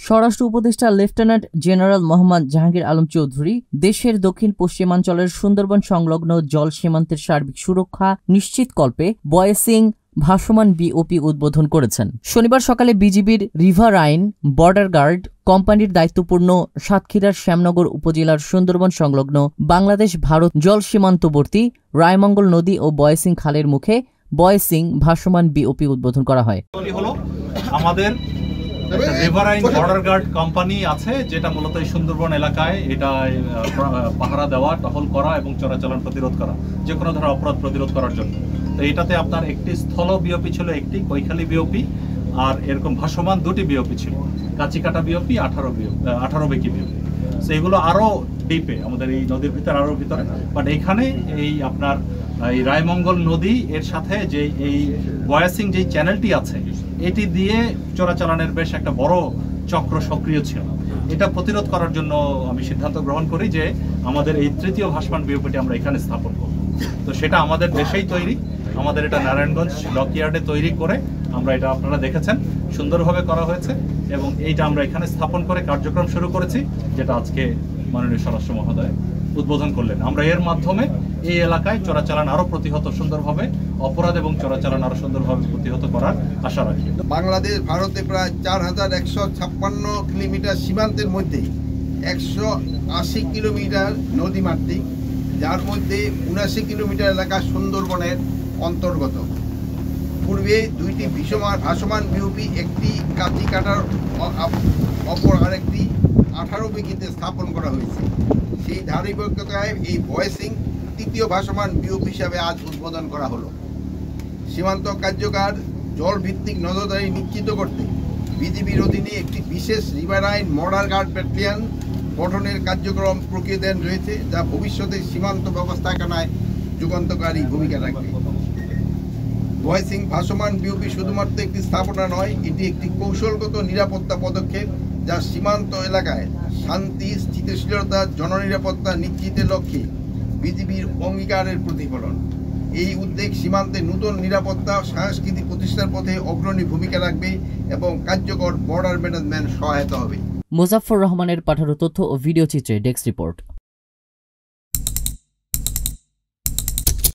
স্বরাষ্ট্র উপদেষ্টা lieutenant general Mohammad Jahangir Alam Chowdhury দেশের দক্ষিণ পশ্চিমাঞ্চলের সুন্দরবন সংলগ্ন জল সীমান্তের সার্বিক সুরক্ষা নিশ্চিতকল্পে বয়েসিং ভাসমান বিওপি উদ্বোধন করেছেন। শনিবার সকালে বিজিবির রিভারাইন বর্ডার গার্ড কোম্পানির দায়িত্বপূর্ণ সাতক্ষীরার শ্যামনগর উপজেলার সুন্দরবন সংলগ্ন বাংলাদেশ ভারত জল সীমান্তবর্তী রায়মঙ্গল নদী ও বয়েসিং খালের মুখে বয়েসিং ভাসমান বিওপি উদ্বোধন করা হয়। আমাদের রিভারাইন বর্ডার গার্ড কোম্পানি আছে, যেটা মূলত এই সুন্দরবন এলাকায় এটা পাহারা দেওয়া, টহল করা এবং চোরাচালান প্রতিরোধ করা, যে কোনো ধরনের অপরাধ প্রতিরোধ করার জন্য। তো এটাতে আপনার একটি স্থল বিওপি ছিল, একটি কৈখালী বিওপি, আর এরকম ভাসমান দুটি বিওপি ছিল, কাচিকাটা বিওপি, 18 বেকি বিওপি। তো এগুলো আরও ডিপে আমাদের এই নদীর ভিতরে, আরও ভিতরে, বাট এইখানে এই আপনার এই রায়মঙ্গল নদী এর সাথে যে এই বয়েসিং যে চ্যানেলটি আছে, এটি দিয়ে চোরাচালানের বেশ একটা বড় চক্র সক্রিয় ছিল। এটা প্রতিরোধ করার জন্য আমি সিদ্ধান্ত গ্রহণ করি যে আমাদের এই তৃতীয় ভাসমান বিওপিটি আমরা এখানে স্থাপন করব। তো সেটা আমাদের দেশেই তৈরি, আমাদের এটা নারায়ণগঞ্জ ডকইয়ার্ডে তৈরি করে আমরা এটা, আপনারা দেখেছেন, সুন্দরভাবে করা হয়েছে এবং এইটা আমরা এখানে স্থাপন করে কার্যক্রম শুরু করেছি, যেটা আজকে মাননীয় স্বরাষ্ট্র মহোদয় উদ্বোধন করলেন। আমরা এর মাধ্যমে এই এলাকায় চোরাচালান আরো প্রতিহত সুন্দরভাবে, অপরাধ এবং চোরাচালান আরো সুন্দরভাবে প্রতিহত করার আশা রাখি। বাংলাদেশ ভারতে প্রায় 4156 কিলোমিটার সীমান্তের মধ্যে 180 কিলোমিটার নদীমাতৃক, যার মধ্যে 79 কিলোমিটার এলাকা সুন্দরবনের অন্তর্গত। পূর্বে দুইটি ভাসমান বিওপি, একটি কাচিকাটার অপর আরেকটি 18 বেকিতে স্থাপন করা হয়েছে। সেই ধারাবাহিকতায় এই বয়েসিং তৃতীয় ভাসমান বিওপি হিসাবে আজ উদ্বোধন করা হলো। সীমান্ত কার্যকর জলভিত্তিক নজরদারি নিশ্চিত করতে বিজিবির অধীনে একটি বিশেষ রিভারাইন বর্ডার গার্ড ব্যাটালিয়ন গঠনের কার্যক্রম প্রক্রিয়াধীন রয়েছে, যা ভবিষ্যতে সীমান্ত ব্যবস্থাপনায় যুগান্তকারী ভূমিকা রাখবে। বয়েসিং ভাসমান বিওপি শুধুমাত্র একটি স্থাপনা নয়, এটি একটি কৌশলগত নিরাপত্তা পদক্ষেপ, যা সীমান্ত এলাকায় শান্তি, স্থিতিশীলতা, জননিরাপত্তা নিশ্চিতের লক্ষ্যে বিজিবির অঙ্গীকারের প্রতিফলন। এই উদ্যোগ সীমান্তে নতুন নিরাপত্তা সংস্কৃতি প্রতিষ্ঠার পথে অগ্রণী ভূমিকা রাখবে এবং কার্যকর বর্ডার ম্যানেজমেন্ট সহায়তা হবে। মুজাফফর রহমানের পাঠানো তথ্য ও ভিডিও চিত্রে ডেস্ক রিপোর্ট।